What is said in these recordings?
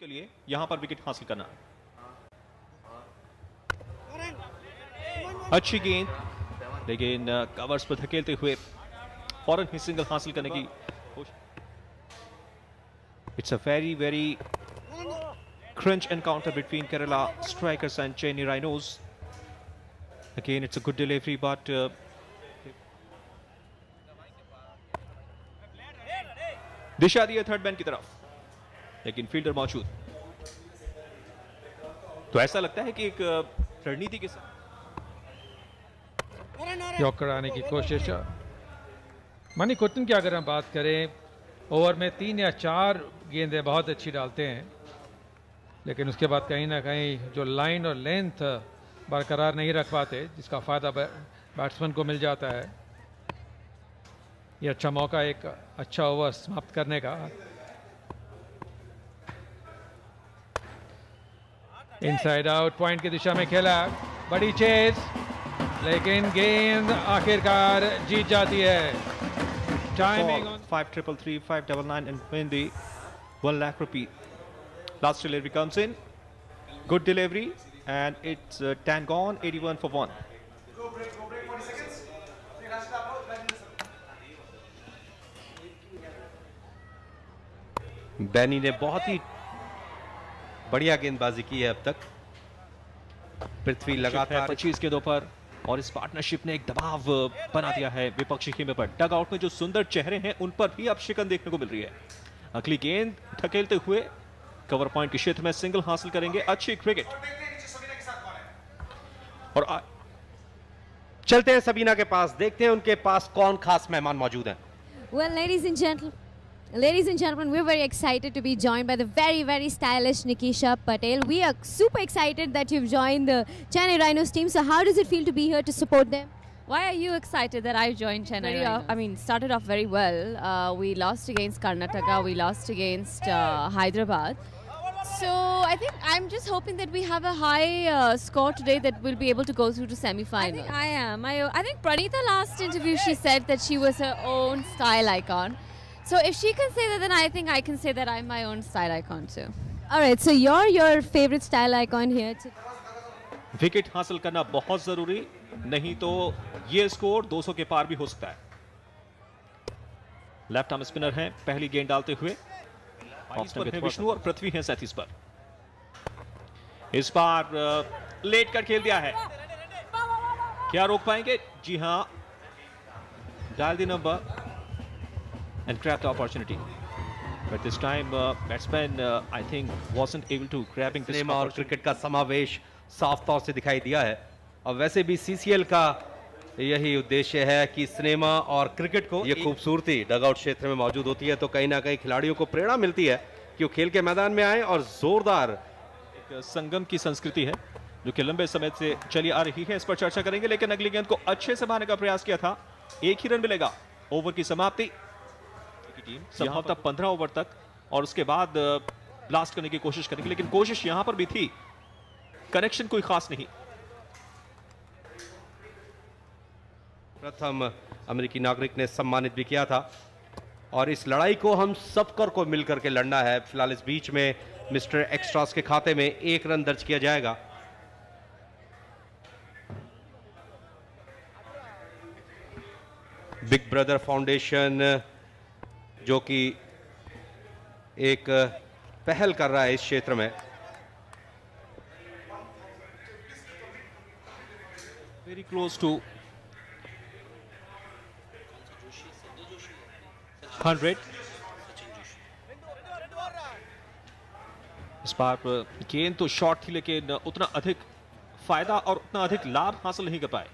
के लिए यहां पर विकेट हासिल करना। अच्छी गेंद, लेकिन कवर्स पर धकेलते हुए फौरन ही सिंगल हासिल करने की कोशिश। It's a very crunch encounter between Kerala strikers and Chennai Rhinos. Again, it's a good delivery, but दिशा दी है थर्ड मैन की तरफ, लेकिन फील्डर मौजूद। तो ऐसा लगता है कि एक रणनीति के साथ यॉर्कर आने की कोशिश। मनी कुतन की अगर हम बात करें, ओवर में 3 या 4 गेंदें बहुत अच्छी डालते हैं, लेकिन उसके बाद कहीं ना कहीं जो लाइन और लेंथ बरकरार नहीं रख पाते, जिसका फ़ायदा बैट्समैन को मिल जाता है। ये अच्छा मौका एक अच्छा ओवर समाप्त करने का। इनसाइड आउट पॉइंट की दिशा में खेला, बड़ी चेज, लेकिन गेंद आखिरकार जीत जाती है। Timing 5-3-3, 5-9 and win the 1 lakh rupee. Last delivery comes in, good delivery, and it's 10 gone, 81 for 1. बैनी ने बहुत ही बढ़िया गेंदबाजी की है अब तक। पृथ्वी लगातार 25 गेंदों पर, और इस पार्टनरशिप ने एक दबाव बना दिया है विपक्षी खेमे पर। डग आउट में जो सुंदर चेहरे हैं उन पर भी अब शिकन देखने को मिल रही है। अगली गेंद धकेलते हुए कवर पॉइंट के क्षेत्र में सिंगल हासिल करेंगे। अच्छी क्रिकेट, और चलते हैं सबीना के पास, देखते हैं उनके पास कौन खास मेहमान मौजूद हैं। Well, ladies and gentlemen, we're very excited to be joined by the very stylish Nikisha Patel. We are super excited that you've joined the Chennai Rhinos team. So how does it feel to be here to support them? Why are you excited that I joined Chennai Rhinos? I mean, started off very well. We lost against Karnataka, we lost against Hyderabad. So I think I'm just hoping that we have a high score today, that we'll be able to go through to semi-final. I think I am. I think Pranita last interview, she said that she was her own style icon. So if she can say that, then I think I can say that I'm my own style icon too. Alright, so you're your favorite style icon here today. Wicket हासिल करना बहुत जरूरी, नहीं तो ये score 200 के पार भी हो सकता है। लेफ्ट आर्म स्पिनर हैं पहली गेंद डालते हुए। विष्णु और पृथ्वी हैं 37 पर। इस बार लेट कर खेल दिया है, क्या रोक पाएंगे? जी हां, dial the number and grab the opportunity, but this time batsman I think wasn't able to grabbing this cinema और क्रिकेट का समावेश साफ तौर से दिखाई दिया है। और वैसे भी सीसीएल का यही उद्देश्य है कि सिनेमा और क्रिकेट को ये खूबसूरती डगआउट क्षेत्र में मौजूद होती है, तो कहीं ना कहीं खिलाड़ियों को प्रेरणा मिलती है कि वो खेल के मैदान में आए और जोरदार एक संगम की संस्कृति है जो कि लंबे समय से चली आ रही है। इस पर चर्चा करेंगे, लेकिन अगली गेंद को अच्छे से बहाने का प्रयास किया था। एक ही रन मिलेगा। ओवर की समाप्ति, टीम संभव तक 15 ओवर तक, और उसके बाद ब्लास्ट करने की कोशिश करेंगे, लेकिन कोशिश यहां पर भी थी, कनेक्शन कोई खास नहीं। प्रथम अमेरिकी नागरिक ने सम्मानित भी किया था, और इस लड़ाई को हम सबकर को मिलकर के लड़ना है। फिलहाल इस बीच में मिस्टर एक्स्ट्रास के खाते में 1 रन दर्ज किया जाएगा। बिग ब्रदर फाउंडेशन जो कि एक पहल कर रहा है इस क्षेत्र में। Very close to 100। इस बार गेंद तो शॉर्ट थी, लेकिन उतना अधिक फायदा और उतना अधिक लाभ हासिल नहीं कर पाए।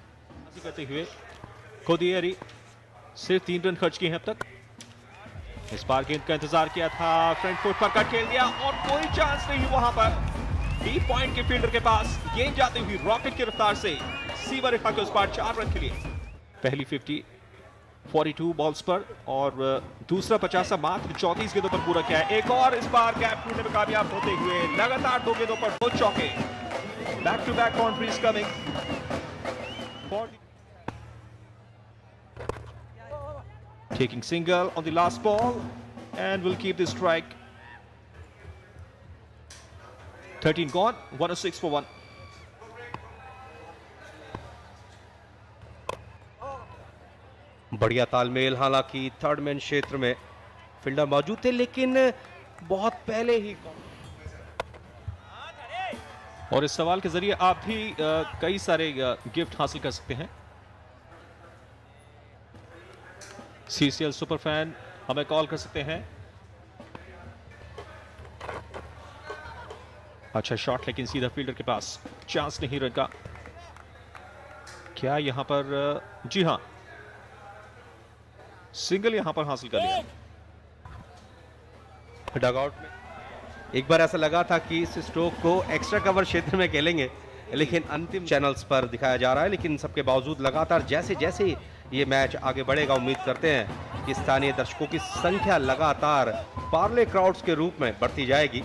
करते हुए कोदियरी सिर्फ 3 रन खर्च किए हैं अब तक। इस बार गेंद का इंतजार किया था, फ्रंट फुट पर कट खेल दिया, और कोई चांस नहीं वहां पर। डी पॉइंट के फील्डर के पास गेंद जाती हुई रॉकेट की रफ्तार से सीमा रेखा के उस पार 4 रन के लिए। पहली 50 42 बॉल्स पर, और दूसरा 50 मात्र 34 गेंदों पर पूरा किया है। एक और इस बार गैप ढूंढने में कामयाब होते हुए लगातार 2 गेंदों पर 2 चौके। Back to back boundaries coming. Taking single on the last ball, and will keep the strike. 13 gone, 106 for 1. बढ़िया तालमेल, हालांकि थर्ड मैन क्षेत्र में फील्डर मौजूद थे लेकिन बहुत पहले ही। और इस सवाल के जरिए आप भी कई सारे गिफ्ट हासिल कर सकते हैं। CCL सुपर फैन हमें कॉल कर सकते हैं। अच्छा शॉट, लेकिन सीधा फील्डर के पास, चांस नहीं रन का। क्या यहां पर, जी हां, सिंगल यहां पर हासिल कर लिया। डगआउट में एक बार ऐसा लगा था कि इस स्ट्रोक को एक्स्ट्रा कवर क्षेत्र में खेलेंगे, लेकिन अंतिम चैनल्स पर दिखाया जा रहा है। लेकिन सबके बावजूद लगातार जैसे जैसे ये मैच आगे बढ़ेगा, उम्मीद करते हैं कि स्थानीय दर्शकों की संख्या लगातार पार्ले क्राउड्स के रूप में बढ़ती जाएगी।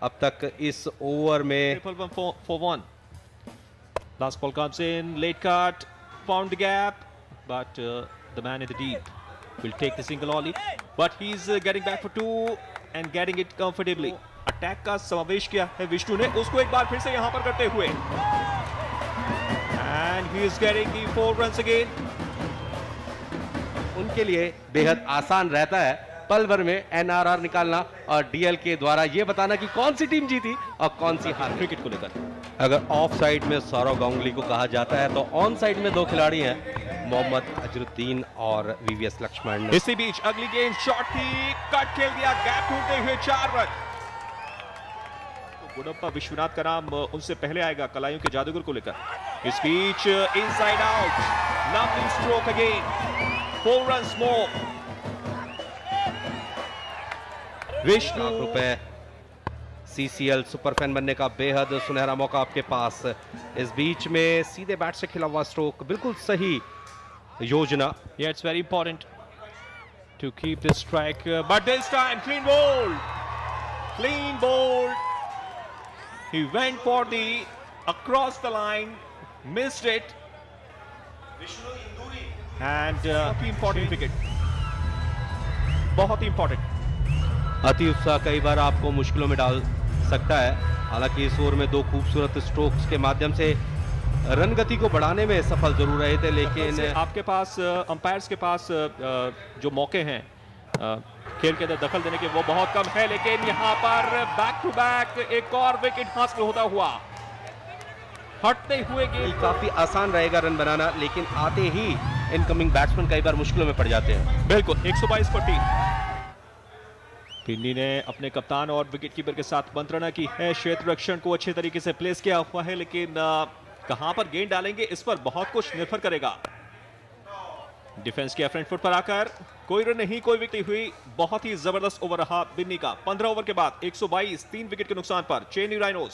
अब तक इस ओवर में for 1. Last ball comes in, late cut, found the gap, but the man in the deep will take the single only, but he's getting back for 2 and getting it comfortably. Attack का समावेश किया है विष्णु ने, उसको एक बार फिर से यहां पर करते हुए, and he is getting the 4 runs again. उनके लिए बेहद आसान रहता है पल भर में NRR निकालना और DL के द्वारा ये बताना कि कौन सी टीम जीती और कौन सी हार। क्रिकेट को लेकर अगर ऑफ साइड में सौरव गांगुली को कहा जाता है तो ऑन साइड में 2 खिलाड़ी हैं, मोहम्मद अजरुद्दीन और VVS लक्ष्मण। इसी बीच अगली गेंद शॉट थी, कट खेल दिया, गैप ढूंढते हुए 4 रन। गुडप्पा विश्वनाथ का नाम उनसे पहले आएगा कलाइयों के जादूगर को लेकर। इस बीच inside out, lovely stroke again, 4 runs more. Vishnu रुपए CCL सुपर फैन बनने का बेहद सुनहरा मौका आपके पास। इस बीच में सीधे बैट से खिला हुआ स्ट्रोक, बिल्कुल सही योजना। Yeah, it's very important to keep this strike, but this time clean bowled. Clean bowled. He went for the across the line, missed it. And important wicket. बहुत ही important. अति उत्साह कई बार आपको मुश्किलों में डाल सकता है। हालांकि इस ओवर में 2 खूबसूरत स्ट्रोक्स के माध्यम से रन गति को बढ़ाने में सफल जरूर रहे थे, लेकिन आपके पास अंपायर्स के पास जो मौके हैं खेल के अंदर दखल देने के, वो बहुत कम है। लेकिन यहां पर बैक टू बैक एक और विकेट हासिल होता हुआ, हटते हुए गेंद। काफी आसान रहेगा रन बनाना, लेकिन आते ही इनकमिंग बैट्समैन कई बार मुश्किलों में पड़ जाते हैं। बिल्कुल 122 पर 3। पिन्नी ने अपने कप्तान और विकेटकीपर के साथ मंत्रणा की है, क्षेत्र रक्षण को अच्छे तरीके से प्लेस किया हुआ है, लेकिन कहां पर गेंद डालेंगे इस पर बहुत कुछ निर्भर करेगा। डिफेंस किया फ्रंट फुट पर आकर, कोई रन नहीं, कोई विकेट हुई। बहुत ही जबरदस्त ओवर रहा बिन्नी का। 15 ओवर के बाद 122, 3 विकेट के नुकसान पर चेन्नई राइनोज